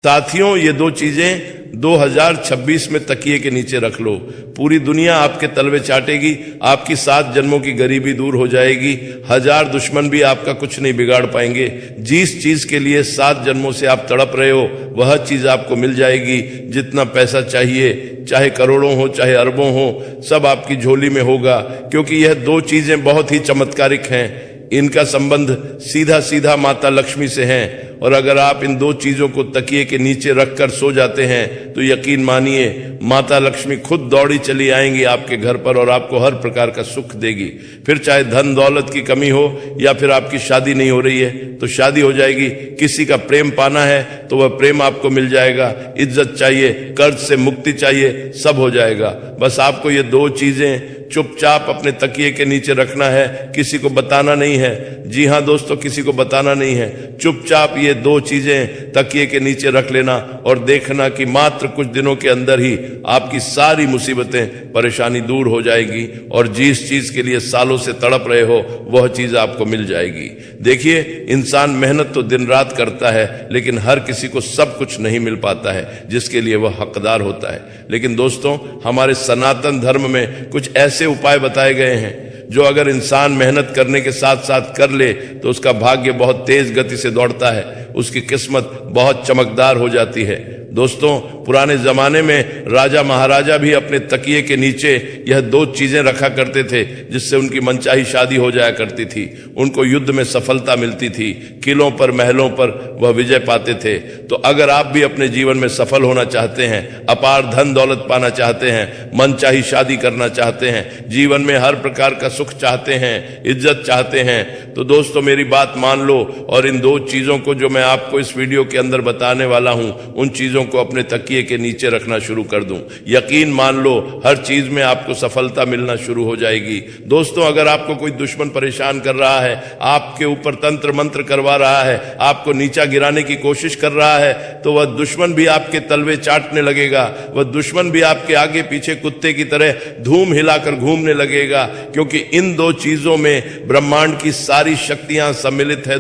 साथियों, ये दो चीजें 2026 में तकिए के नीचे रख लो। पूरी दुनिया आपके तलवे चाटेगी, आपकी 7 जन्मों की गरीबी दूर हो जाएगी, 1000 दुश्मन भी आपका कुछ नहीं बिगाड़ पाएंगे। जिस चीज के लिए 7 जन्मों से आप तड़प रहे हो वह चीज आपको मिल जाएगी। जितना पैसा चाहिए, चाहे करोड़ों हो चाहे अरबों हो, सब आपकी झोली में होगा, क्योंकि यह दो चीजें बहुत ही चमत्कारिक हैं। इनका संबंध सीधा सीधा माता लक्ष्मी से है, और अगर आप इन दो चीजों को तकिए के नीचे रखकर सो जाते हैं तो यकीन मानिए माता लक्ष्मी खुद दौड़ी चली आएंगी आपके घर पर और आपको हर प्रकार का सुख देगी। फिर चाहे धन दौलत की कमी हो या फिर आपकी शादी नहीं हो रही है तो शादी हो जाएगी, किसी का प्रेम पाना है तो वह प्रेम आपको मिल जाएगा, इज्जत चाहिए, कर्ज से मुक्ति चाहिए, सब हो जाएगा। बस आपको ये दो चीजें चुपचाप अपने तकिए के नीचे रखना है, किसी को बताना नहीं है। जी हाँ दोस्तों, किसी को बताना नहीं है। चुपचाप ये दो चीजें तकिए के नीचे रख लेना और देखना कि मात्र कुछ दिनों के अंदर ही आपकी सारी मुसीबतें परेशानी दूर हो जाएगी और जिस चीज के लिए सालों से तड़प रहे हो वह चीज आपको मिल जाएगी। देखिए, इंसान मेहनत तो दिन रात करता है, लेकिन हर किसी को सब कुछ नहीं मिल पाता है जिसके लिए वह हकदार होता है। लेकिन दोस्तों, हमारे सनातन धर्म में कुछ ऐसे उपाय बताए गए हैं जो अगर इंसान मेहनत करने के साथ साथ कर ले तो उसका भाग्य बहुत तेज गति से दौड़ता है, उसकी किस्मत बहुत चमकदार हो जाती है। दोस्तों, पुराने जमाने में राजा महाराजा भी अपने तकिए के नीचे यह दो चीजें रखा करते थे जिससे उनकी मनचाही शादी हो जाया करती थी, उनको युद्ध में सफलता मिलती थी, किलों पर महलों पर वह विजय पाते थे। तो अगर आप भी अपने जीवन में सफल होना चाहते हैं, अपार धन दौलत पाना चाहते हैं, मनचाही शादी करना चाहते हैं, जीवन में हर प्रकार का सुख चाहते हैं, इज्जत चाहते हैं, तो दोस्तों मेरी बात मान लो और इन दो चीजों को जो मैं आपको इस वीडियो के अंदर बताने वाला हूं उन चीजों को अपने तकिए के नीचे रखना शुरू कर दूं। यकीन मान लो हर चीज में आपको सफलता मिलना शुरू हो जाएगी। दोस्तों, अगर आपको कोई दुश्मन परेशान कर रहा है, आपके ऊपर तंत्र मंत्र करवा रहा है, आपको नीचा गिराने की कोशिश कर रहा है, तो वह दुश्मन भी आपके तलवे चाटने लगेगा, वह दुश्मन भी आपके आगे पीछे कुत्ते की तरह धूम हिलाकर घूमने लगेगा, क्योंकि इन दो चीजों में ब्रह्मांड की सारी शक्तियां सम्मिलित है।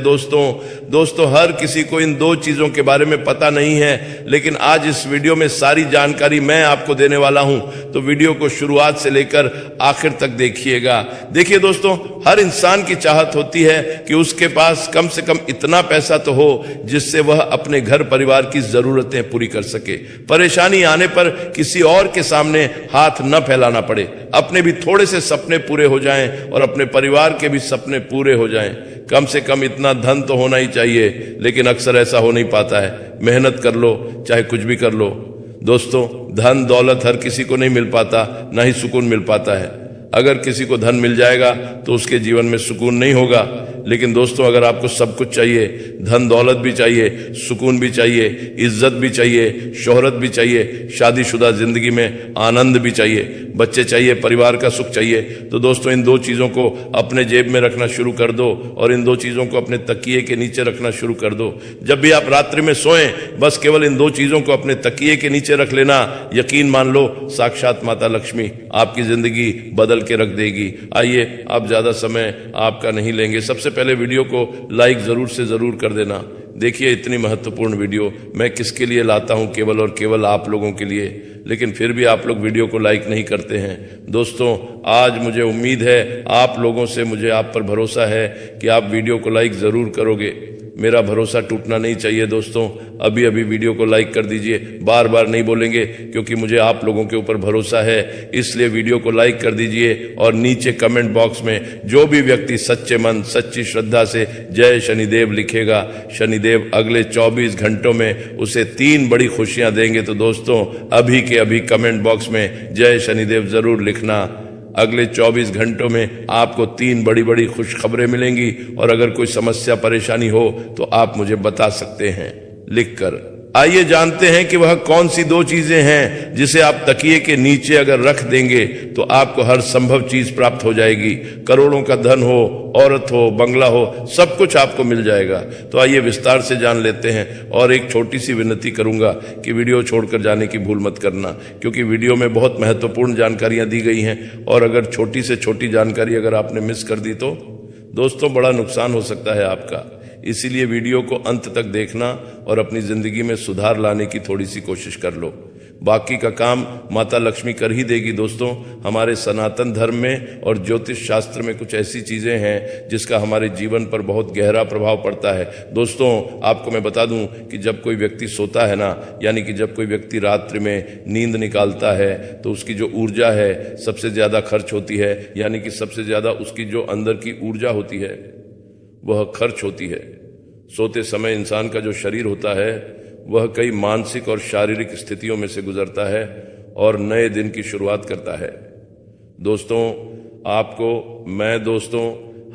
दोस्तों, हर किसी को इन दो चीजों के बारे में पता नहीं है, लेकिन आज इस वीडियो में सारी जानकारी मैं आपको देने वाला हूं, तो वीडियो को शुरुआत से लेकर आखिर तक देखिएगा। देखिए दोस्तों, हर इंसान की चाहत होती है कि उसके पास कम से कम इतना पैसा तो हो जिससे वह अपने घर परिवार की जरूरतें पूरी कर सके, परेशानी आने पर किसी और के सामने हाथ न फैलाना पड़े, अपने भी थोड़े से सपने पूरे हो जाएं और अपने परिवार के भी सपने पूरे हो जाएं। कम से कम इतना धन तो होना ही चाहिए, लेकिन अक्सर ऐसा हो नहीं पाता है। मेहनत कर लो, चाहे कुछ भी कर लो। दोस्तों, धन दौलत हर किसी को नहीं मिल पाता, ना ही सुकून मिल पाता है। अगर किसी को धन मिल जाएगा तो उसके जीवन में सुकून नहीं होगा, लेकिन दोस्तों अगर आपको सब कुछ चाहिए, धन दौलत भी चाहिए, सुकून भी चाहिए, इज्जत भी चाहिए, शोहरत भी चाहिए, शादीशुदा जिंदगी में आनंद भी चाहिए, बच्चे चाहिए, परिवार का सुख चाहिए, तो दोस्तों इन दो चीजों को अपने जेब में रखना शुरू कर दो और इन दो चीजों को अपने तकिए के नीचे रखना शुरू कर दो। जब भी आप रात्रि में सोएं, बस केवल इन दो चीजों को अपने तकिए के नीचे रख लेना। यकीन मान लो साक्षात माता लक्ष्मी आपकी जिंदगी बदल के रख देगी। आइए, आप ज्यादा समय आपका नहीं लेंगे, सबसे पहले वीडियो को लाइक जरूर से जरूर कर देना। देखिए, इतनी महत्वपूर्ण वीडियो मैं किसके लिए लाता हूं, केवल और केवल आप लोगों के लिए, लेकिन फिर भी आप लोग वीडियो को लाइक नहीं करते हैं। दोस्तों, आज मुझे उम्मीद है आप लोगों से, मुझे आप पर भरोसा है कि आप वीडियो को लाइक जरूर करोगे। मेरा भरोसा टूटना नहीं चाहिए दोस्तों, अभी अभी वीडियो को लाइक कर दीजिए। बार बार नहीं बोलेंगे क्योंकि मुझे आप लोगों के ऊपर भरोसा है, इसलिए वीडियो को लाइक कर दीजिए और नीचे कमेंट बॉक्स में जो भी व्यक्ति सच्चे मन सच्ची श्रद्धा से जय शनिदेव लिखेगा, शनिदेव अगले 24 घंटों में उसे 3 बड़ी खुशियां देंगे। तो दोस्तों, अभी के अभी कमेंट बॉक्स में जय शनिदेव जरूर लिखना। अगले 24 घंटों में आपको 3 बड़ी बड़ी खुशखबरें मिलेंगी और अगर कोई समस्या परेशानी हो तो आप मुझे बता सकते हैं लिखकर। आइए जानते हैं कि वह कौन सी 2 चीजें हैं जिसे आप तकिए के नीचे अगर रख देंगे तो आपको हर संभव चीज प्राप्त हो जाएगी। करोड़ों का धन हो, औरत हो, बंगला हो, सब कुछ आपको मिल जाएगा। तो आइए विस्तार से जान लेते हैं और एक छोटी सी विनती करूंगा कि वीडियो छोड़कर जाने की भूल मत करना, क्योंकि वीडियो में बहुत महत्वपूर्ण जानकारियां दी गई हैं और अगर छोटी से छोटी जानकारी अगर आपने मिस कर दी तो दोस्तों बड़ा नुकसान हो सकता है आपका। इसीलिए वीडियो को अंत तक देखना और अपनी जिंदगी में सुधार लाने की थोड़ी सी कोशिश कर लो। बाकी का काम माता लक्ष्मी कर ही देगी। दोस्तों, हमारे सनातन धर्म में और ज्योतिष शास्त्र में कुछ ऐसी चीजें हैं जिसका हमारे जीवन पर बहुत गहरा प्रभाव पड़ता है। दोस्तों, आपको मैं बता दूं कि जब कोई व्यक्ति सोता है ना, यानी कि जब कोई व्यक्ति रात्रि में नींद निकालता है तो उसकी जो ऊर्जा है सबसे ज्यादा खर्च होती है, यानी कि सबसे ज्यादा उसकी जो अंदर की ऊर्जा होती है वह खर्च होती है। सोते समय इंसान का जो शरीर होता है वह कई मानसिक और शारीरिक स्थितियों में से गुजरता है और नए दिन की शुरुआत करता है। दोस्तों, मैं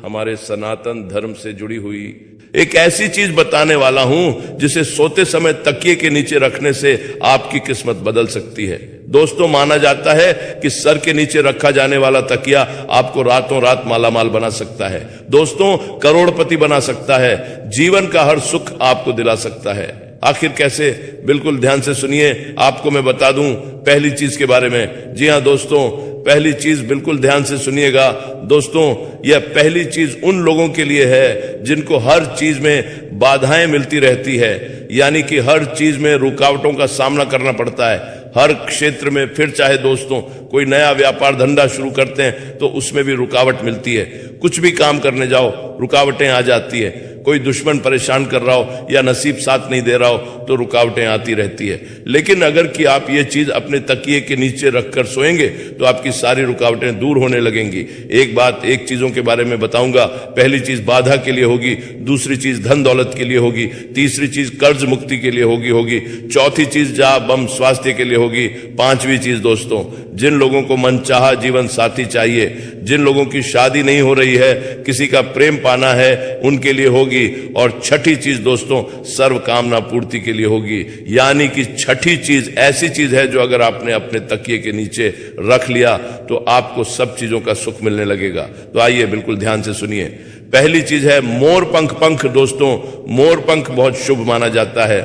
हमारे सनातन धर्म से जुड़ी हुई एक ऐसी चीज बताने वाला हूं जिसे सोते समय तकिए के नीचे रखने से आपकी किस्मत बदल सकती है। दोस्तों, माना जाता है कि सर के नीचे रखा जाने वाला तकिया आपको रातों रात मालामाल बना सकता है। दोस्तों, करोड़पति बना सकता है, जीवन का हर सुख आपको दिला सकता है। आखिर कैसे? बिल्कुल ध्यान से सुनिए, आपको मैं बता दूं पहली चीज के बारे में। जी हां दोस्तों, पहली चीज बिल्कुल ध्यान से सुनिएगा। दोस्तों, यह पहली चीज उन लोगों के लिए है जिनको हर चीज में बाधाएं मिलती रहती है, यानी कि हर चीज में रुकावटों का सामना करना पड़ता है। हर क्षेत्र में, फिर चाहे दोस्तों कोई नया व्यापार धंधा शुरू करते हैं तो उसमें भी रुकावट मिलती है। कुछ भी काम करने जाओ रुकावटें आ जाती है। कोई दुश्मन परेशान कर रहा हो या नसीब साथ नहीं दे रहा हो तो रुकावटें आती रहती है। लेकिन अगर कि आप ये चीज अपने तकिए के नीचे रखकर सोएंगे तो आपकी सारी रुकावटें दूर होने लगेंगी। एक चीजों के बारे में बताऊंगा। पहली चीज बाधा के लिए होगी, दूसरी चीज धन दौलत के लिए होगी, तीसरी चीज कर्ज मुक्ति के लिए होगी, चौथी चीज जा बम स्वास्थ्य के लिए होगी, पांचवी चीज दोस्तों, जिन लोगों को मनचाहा जीवन साथी चाहिए, जिन लोगों की शादी नहीं हो रही है, किसी का प्रेम पाना है, उनके लिए होगी। और छठी चीज दोस्तों, सर्व कामना पूर्ति के लिए होगी। यानी कि छठी चीज ऐसी चीज है जो अगर आपने अपने तकिए के नीचे रख लिया तो आपको सब चीजों का सुख मिलने लगेगा। तो आइए बिल्कुल ध्यान से सुनिए। पहली चीज है मोर पंख। दोस्तों, मोर पंख बहुत शुभ माना जाता है।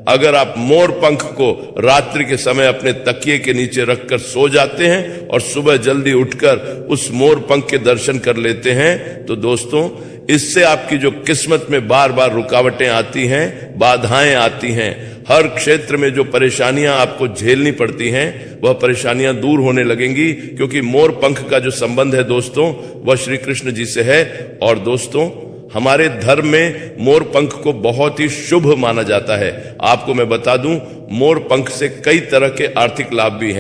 अगर आप मोर पंख को रात्रि के समय अपने तकिए के नीचे रखकर सो जाते हैं और सुबह जल्दी उठकर उस मोर पंख के दर्शन कर लेते हैं तो दोस्तों, इससे आपकी जो किस्मत में बार बार रुकावटें आती हैं, बाधाएं आती हैं, हर क्षेत्र में जो परेशानियां आपको झेलनी पड़ती हैं वह परेशानियां दूर होने लगेंगी, क्योंकि मोर पंख का जो संबंध है दोस्तों वह श्री कृष्ण जी से है। और दोस्तों, हमारे धर्म में मोर पंख को बहुत ही शुभ माना जाता है। आपको मैं बता दूं, मोर पंख से कई तरह के आर्थिक लाभ भी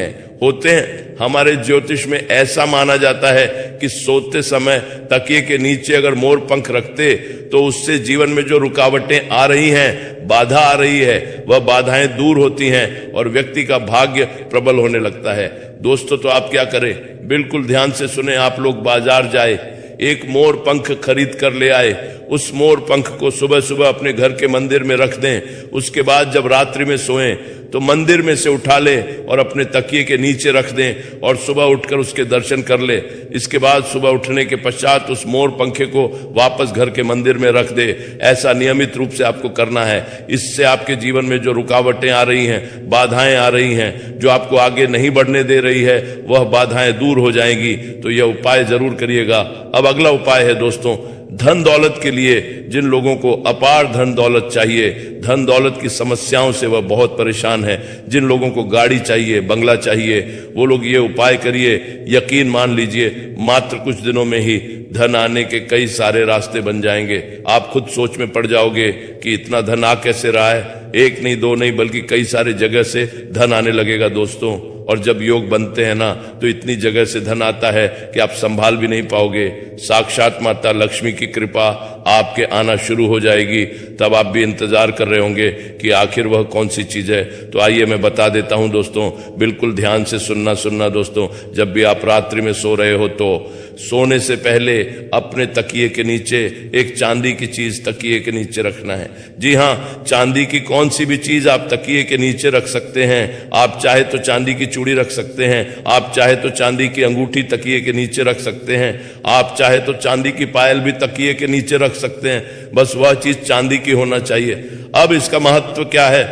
होते हैं। हमारे ज्योतिष में ऐसा माना जाता है कि सोते समय तकिए के नीचे अगर मोर पंख रखते तो उससे जीवन में जो रुकावटें आ रही हैं, बाधा आ रही है, वह बाधाएं दूर होती हैं और व्यक्ति का भाग्य प्रबल होने लगता है। दोस्तों, तो आप क्या करें? बिल्कुल ध्यान से सुने। आप लोग बाजार जाए, एक मोर पंख खरीद कर ले आए, उस मोर पंख को सुबह सुबह अपने घर के मंदिर में रख दें। उसके बाद जब रात्रि में सोएं तो मंदिर में से उठा लें और अपने तकिए के नीचे रख दें और सुबह उठकर उसके दर्शन कर ले। इसके बाद सुबह उठने के पश्चात उस मोर पंखे को वापस घर के मंदिर में रख दे। ऐसा नियमित रूप से आपको करना है। इससे आपके जीवन में जो रुकावटें आ रही हैं, बाधाएं आ रही हैं, जो आपको आगे नहीं बढ़ने दे रही है, वह बाधाएं दूर हो जाएंगी। तो यह उपाय जरूर करिएगा। अब अगला उपाय है दोस्तों, धन दौलत के लिए। जिन लोगों को अपार धन दौलत चाहिए, धन दौलत की समस्याओं से वह बहुत परेशान है, जिन लोगों को गाड़ी चाहिए, बंगला चाहिए, वो लोग ये उपाय करिए। यकीन मान लीजिए, मात्र कुछ दिनों में ही धन आने के कई सारे रास्ते बन जाएंगे। आप खुद सोच में पड़ जाओगे कि इतना धन आ कैसे रहा है। एक नहीं, दो नहीं, बल्कि कई सारे जगह से धन आने लगेगा दोस्तों। और जब योग बनते हैं ना तो इतनी जगह से धन आता है कि आप संभाल भी नहीं पाओगे। साक्षात माता लक्ष्मी की कृपा आपके आना शुरू हो जाएगी। तब आप भी इंतजार कर रहे होंगे कि आखिर वह कौन सी चीज है। तो आइए मैं बता देता हूं दोस्तों, बिल्कुल ध्यान से सुनना दोस्तों। जब भी आप रात्रि में सो रहे हो तो सोने से पहले अपने तकिए के नीचे एक चांदी की चीज तकिए के नीचे रखना है। जी हाँ, चांदी की कौन सी भी चीज आप तकिए के नीचे रख सकते हैं। आप चाहे तो चांदी की चूड़ी रख सकते हैं, आप चाहे तो चांदी की अंगूठी तकिए के नीचे रख सकते हैं, आप चाहे तो चांदी की पायल भी तकिए के नीचे रख सकते हैं। बस वह चीज चांदी की होना चाहिए। अब इसका महत्व क्या है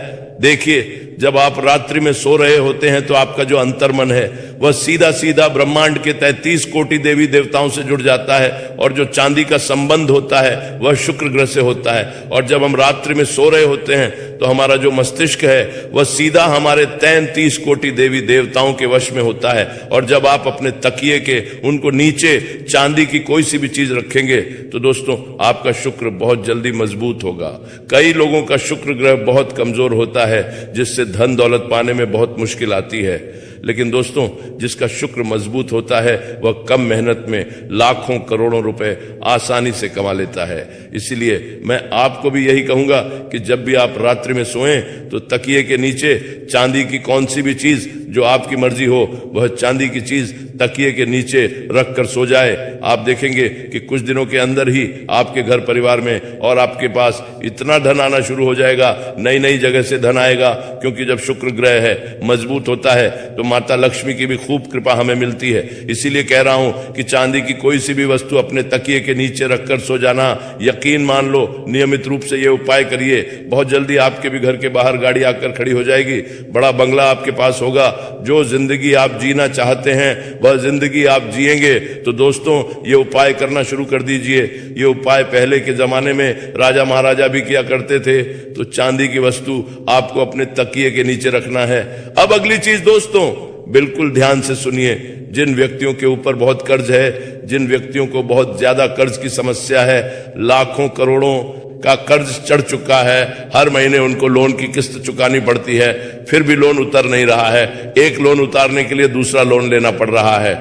देखिए। जब आप रात्रि में सो रहे होते हैं तो आपका जो अंतर्मन है वह सीधा सीधा ब्रह्मांड के 33 कोटि देवी देवताओं से जुड़ जाता है, और जो चांदी का संबंध होता है वह शुक्र ग्रह से होता है। और जब हम रात्रि में सो रहे होते हैं तो हमारा जो मस्तिष्क है वह सीधा हमारे 33 कोटि देवी देवताओं के वश में होता है। और जब आप अपने तकिए के उनको नीचे चांदी की कोई सी भी चीज रखेंगे तो दोस्तों आपका शुक्र बहुत जल्दी मजबूत होगा। कई लोगों का शुक्र ग्रह बहुत कमजोर होता है, जिससे धन दौलत पाने में बहुत मुश्किल आती है। लेकिन दोस्तों जिसका शुक्र मजबूत होता है वह कम मेहनत में लाखों करोड़ों रुपए आसानी से कमा लेता है। इसीलिए मैं आपको भी यही कहूंगा कि जब भी आप रात्रि में सोएं तो तकिए के नीचे चांदी की कौन सी भी चीज जो आपकी मर्जी हो वह चांदी की चीज तकिए के नीचे रखकर सो जाए। आप देखेंगे कि कुछ दिनों के अंदर ही आपके घर परिवार में और आपके पास इतना धन आना शुरू हो जाएगा, नई नई जगह से धन आएगा। क्योंकि जब शुक्र ग्रह है मजबूत होता है तो माता लक्ष्मी की भी खूब कृपा हमें मिलती है। इसीलिए कह रहा हूं कि चांदी की कोई सी भी वस्तु अपने तकिए के नीचे रखकर सो जाना, यकीन मान लो, नियमित रूप से ये उपाय करिए, बहुत जल्दी आपके भी घर के बाहर गाड़ी आकर खड़ी हो जाएगी, बड़ा बंगला आपके पास होगा। जो जिंदगी आप जीना चाहते हैं वह जिंदगी आप जिएंगे। तो दोस्तों ये उपाय करना शुरू कर दीजिए। ये उपाय पहले के जमाने में राजा महाराजा भी किया करते थे। तो चांदी की वस्तु आपको अपने तकिए के नीचे रखना है। अब अगली चीज दोस्तों बिल्कुल ध्यान से सुनिए। जिन व्यक्तियों के ऊपर बहुत कर्ज है, जिन व्यक्तियों को बहुत ज्यादा कर्ज की समस्या है, लाखों करोड़ों का कर्ज चढ़ चुका है, हर महीने उनको लोन की किस्त चुकानी पड़ती है, फिर भी लोन उतर नहीं रहा है, एक लोन उतारने के लिए दूसरा लोन लेना पड़ रहा है,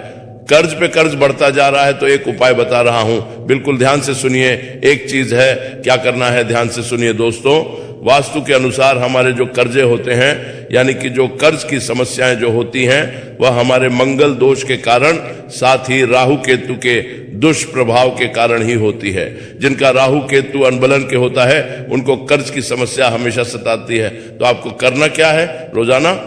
कर्ज पे कर्ज बढ़ता जा रहा है, तो एक उपाय बता रहा हूं, बिल्कुल ध्यान से सुनिए। एक चीज है, क्या करना है ध्यान से सुनिए दोस्तों। वास्तु के अनुसार हमारे जो कर्जे होते हैं, यानी कि जो कर्ज की समस्याएं जो होती हैं, वह हमारे मंगल दोष के कारण, साथ ही राहु केतु के दुष्प्रभाव के कारण ही होती है। जिनका राहु केतु अनबलन के होता है उनको कर्ज की समस्या हमेशा सताती है। तो आपको करना क्या है? रोजाना,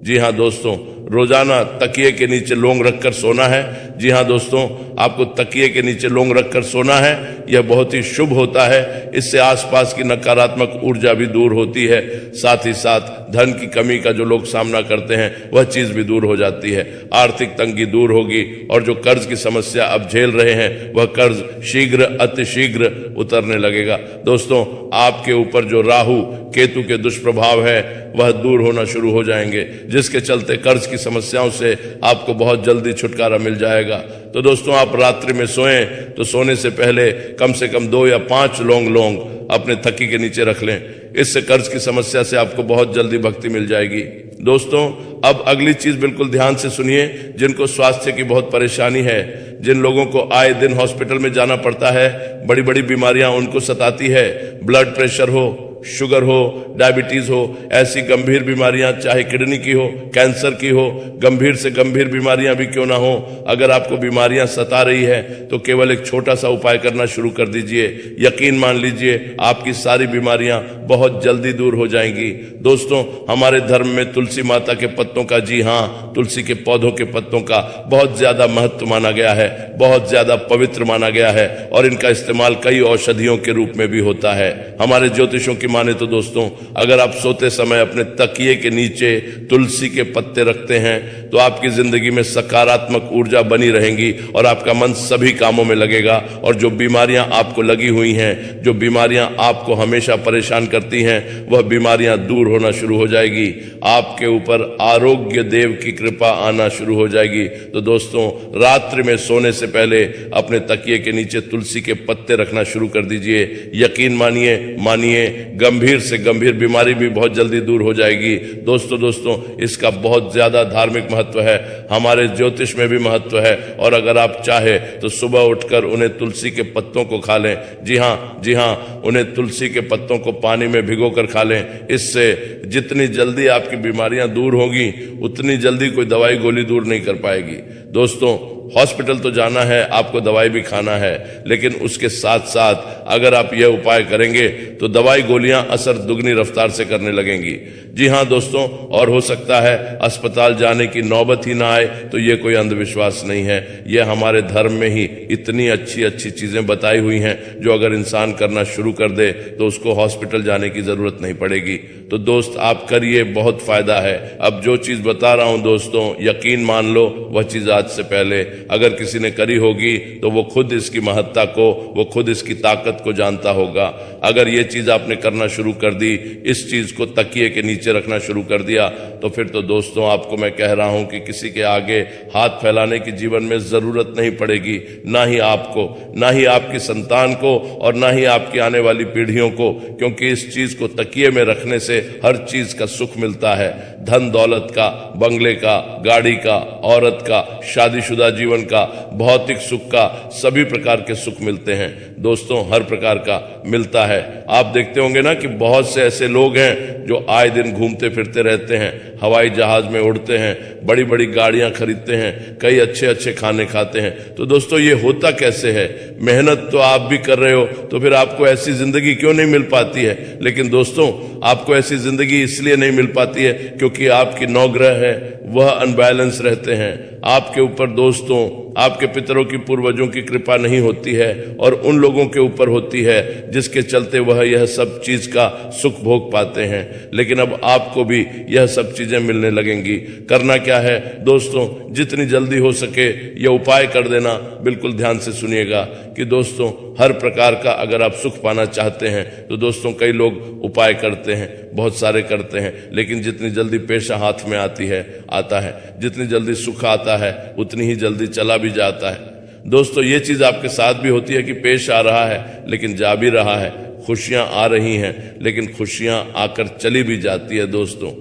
जी हाँ दोस्तों, रोजाना तकिए के नीचे लौंग रखकर सोना है। जी हाँ दोस्तों, आपको तकिए के नीचे लौंग रखकर सोना है। यह बहुत ही शुभ होता है। इससे आसपास की नकारात्मक ऊर्जा भी दूर होती है, साथ ही साथ धन की कमी का जो लोग सामना करते हैं वह चीज भी दूर हो जाती है। आर्थिक तंगी दूर होगी और जो कर्ज की समस्या अब झेल रहे हैं वह कर्ज शीघ्र अतिशीघ्र उतरने लगेगा। दोस्तों आपके ऊपर जो राहु केतु के दुष्प्रभाव है वह दूर होना शुरू हो जाएंगे, जिसके चलते कर्ज की समस्याओं से आपको बहुत जल्दी छुटकारा मिल जाएगा। तो दोस्तों आप रात्रि में सोएं तो सोने से पहले कम से कम 2 या 5 लौंग अपने तकिए के नीचे रख लें। इससे कर्ज की समस्या से आपको बहुत जल्दी भक्ति मिल जाएगी। दोस्तों अब अगली चीज बिल्कुल ध्यान से सुनिए। जिनको स्वास्थ्य की बहुत परेशानी है, जिन लोगों को आए दिन हॉस्पिटल में जाना पड़ता है, बड़ी बड़ी बीमारियां उनको सताती है, ब्लड प्रेशर हो, शुगर हो, डायबिटीज हो, ऐसी गंभीर बीमारियां, चाहे किडनी की हो, कैंसर की हो, गंभीर से गंभीर बीमारियां भी क्यों ना हो, अगर आपको बीमारियां सता रही है तो केवल एक छोटा सा उपाय करना शुरू कर दीजिए। यकीन मान लीजिए आपकी सारी बीमारियां बहुत जल्दी दूर हो जाएंगी। दोस्तों हमारे धर्म में तुलसी माता के पत्तों का, जी हाँ, तुलसी के पौधों के पत्तों का बहुत ज्यादा महत्व माना गया है, बहुत ज्यादा पवित्र माना गया है, और इनका इस्तेमाल कई औषधियों के रूप में भी होता है। हमारे ज्योतिषों की माने तो दोस्तों अगर आप सोते समय अपने तकिए के नीचे तुलसी के पत्ते रखते हैं तो आपकी जिंदगी में सकारात्मक ऊर्जा बनी रहेंगी और आपका मन सभी कामों में लगेगा। और जो बीमारियां आपको लगी हुई हैं, जो बीमारियां आपको हमेशा परेशान करती हैं, वह बीमारियां दूर होना शुरू हो जाएगी। आपके ऊपर आरोग्य देव की कृपा आना शुरू हो जाएगी। तो दोस्तों रात्रि में सोने से पहले अपने तकिए के नीचे तुलसी के पत्ते रखना शुरू कर दीजिए। यकीन मानिए गंभीर से गंभीर बीमारी भी बहुत जल्दी दूर हो जाएगी। दोस्तों इसका बहुत ज्यादा धार्मिक महत्व है, हमारे ज्योतिष में भी महत्व है। और अगर आप चाहे तो सुबह उठकर उन्हें तुलसी के पत्तों को खा लें। जी हाँ, उन्हें तुलसी के पत्तों को पानी में भिगोकर खा लें। इससे जितनी जल्दी आपकी बीमारियां दूर होगी उतनी जल्दी कोई दवाई गोली दूर नहीं कर पाएगी। दोस्तों हॉस्पिटल तो जाना है, आपको दवाई भी खाना है, लेकिन उसके साथ साथ अगर आप यह उपाय करेंगे तो दवाई गोलियां असर दुगनी रफ्तार से करने लगेंगी। जी हाँ दोस्तों, और हो सकता है अस्पताल जाने की नौबत ही ना आए, तो ये कोई अंधविश्वास नहीं है, यह हमारे धर्म में ही इतनी अच्छी अच्छी चीजें बताई हुई हैं जो अगर इंसान करना शुरू कर दे तो उसको हॉस्पिटल जाने की जरूरत नहीं पड़ेगी। तो दोस्त आप करिए, बहुत फायदा है। अब जो चीज बता रहा हूं दोस्तों, यकीन मान लो वह चीज आज से पहले अगर किसी ने करी होगी तो वो खुद इसकी महत्ता को, वो खुद इसकी ताकत को जानता होगा। अगर ये चीज आपने करना शुरू कर दी, इस चीज को तकिए के नीचे रखना शुरू कर दिया, तो फिर तो दोस्तों आपको मैं कह रहा हूं कि किसी के आगे हाथ फैलाने की जीवन में जरूरत नहीं पड़ेगी, ना ही आपको, ना ही आपकी संतान को, और ना ही आपकी आने वाली पीढ़ियों को, क्योंकि इस चीज को तकिए में रखने से हर चीज का सुख मिलता है। धन दौलत का, बंगले का, गाड़ी का, औरत का, शादीशुदा जीवन का, भौतिक सुख का, सभी प्रकार के सुख मिलते हैं दोस्तों, हर प्रकार का मिलता है। आप देखते होंगे ना कि बहुत से ऐसे लोग हैं जो आए दिन घूमते फिरते रहते हैं, हवाई जहाज में उड़ते हैं, बड़ी बड़ी गाड़ियां खरीदते हैं, कई अच्छे अच्छे खाने खाते हैं। तो दोस्तों ये होता कैसे है? मेहनत तो आप भी कर रहे हो, तो फिर आपको ऐसी जिंदगी क्यों नहीं मिल पाती है? लेकिन दोस्तों आपको ऐसी जिंदगी इसलिए नहीं मिल पाती है क्योंकि आपकी नौग्रह है वह अनबैलेंस रहते हैं। आपके ऊपर दोस्तों, आपके पितरों की, पूर्वजों की कृपा नहीं होती है, और उन लोगों के ऊपर होती है जिसके चलते वह यह सब चीज का सुख भोग पाते हैं। लेकिन अब आपको भी यह सब चीजें मिलने लगेंगी। करना क्या है दोस्तों, जितनी जल्दी हो सके यह उपाय कर देना। बिल्कुल ध्यान से सुनिएगा कि दोस्तों हर प्रकार का अगर आप सुख पाना चाहते हैं तो दोस्तों कई लोग उपाय करते हैं, बहुत सारे करते हैं, लेकिन जितनी जल्दी पेशा हाथ में आता है, जितनी जल्दी सुख आता है उतनी ही जल्दी चला भी जाता है। दोस्तों ये चीज आपके साथ भी होती है कि पेश आ रहा है लेकिन जा भी रहा है, खुशियां आ रही हैं लेकिन खुशियां आकर चली भी जाती है। दोस्तों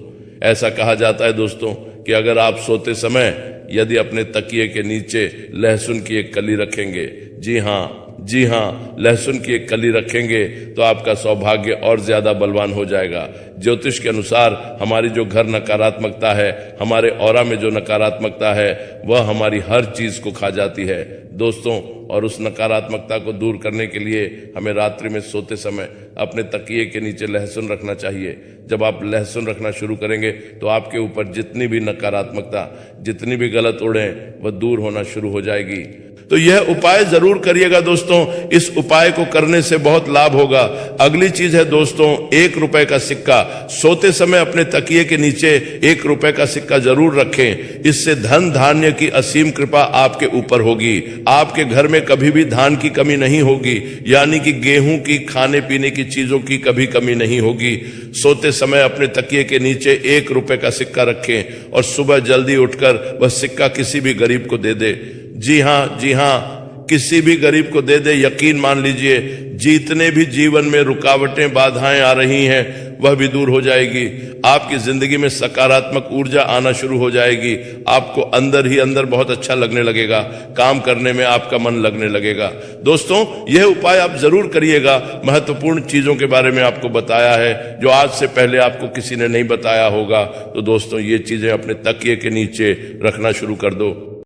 ऐसा कहा जाता है दोस्तों कि अगर आप सोते समय यदि अपने तकिए के नीचे लहसुन की एक कली रखेंगे, जी हाँ, लहसुन की एक कली रखेंगे तो आपका सौभाग्य और ज्यादा बलवान हो जाएगा। ज्योतिष के अनुसार हमारी जो घर नकारात्मकता है, हमारे ऑरा में जो नकारात्मकता है, वह हमारी हर चीज को खा जाती है दोस्तों। और उस नकारात्मकता को दूर करने के लिए हमें रात्रि में सोते समय अपने तकिए के नीचे लहसुन रखना चाहिए। जब आप लहसुन रखना शुरू करेंगे तो आपके ऊपर जितनी भी नकारात्मकता, जितनी भी गलत उड़ें, वह दूर होना शुरू हो जाएगी। तो यह उपाय जरूर करिएगा दोस्तों, इस उपाय को करने से बहुत लाभ होगा। अगली चीज है दोस्तों, 1 रुपए का सिक्का। सोते समय अपने तकिए के नीचे 1 रुपए का सिक्का जरूर रखें। इससे धन धान्य की असीम कृपा आपके ऊपर होगी। आपके घर में कभी भी धान की कमी नहीं होगी, यानी कि गेहूं की, खाने पीने की चीजों की कभी कमी नहीं होगी। सोते समय अपने तकिए के नीचे 1 रुपए का सिक्का रखें और सुबह जल्दी उठकर वह सिक्का किसी भी गरीब को दे दे। जी हाँ, किसी भी गरीब को दे दे। यकीन मान लीजिए जितने भी जीवन में रुकावटें, बाधाएं आ रही हैं वह भी दूर हो जाएगी। आपकी जिंदगी में सकारात्मक ऊर्जा आना शुरू हो जाएगी। आपको अंदर ही अंदर बहुत अच्छा लगने लगेगा, काम करने में आपका मन लगने लगेगा। दोस्तों यह उपाय आप जरूर करिएगा। महत्वपूर्ण चीजों के बारे में आपको बताया है जो आज से पहले आपको किसी ने नहीं बताया होगा। तो दोस्तों ये चीजें अपने तकिए के नीचे रखना शुरू कर दो।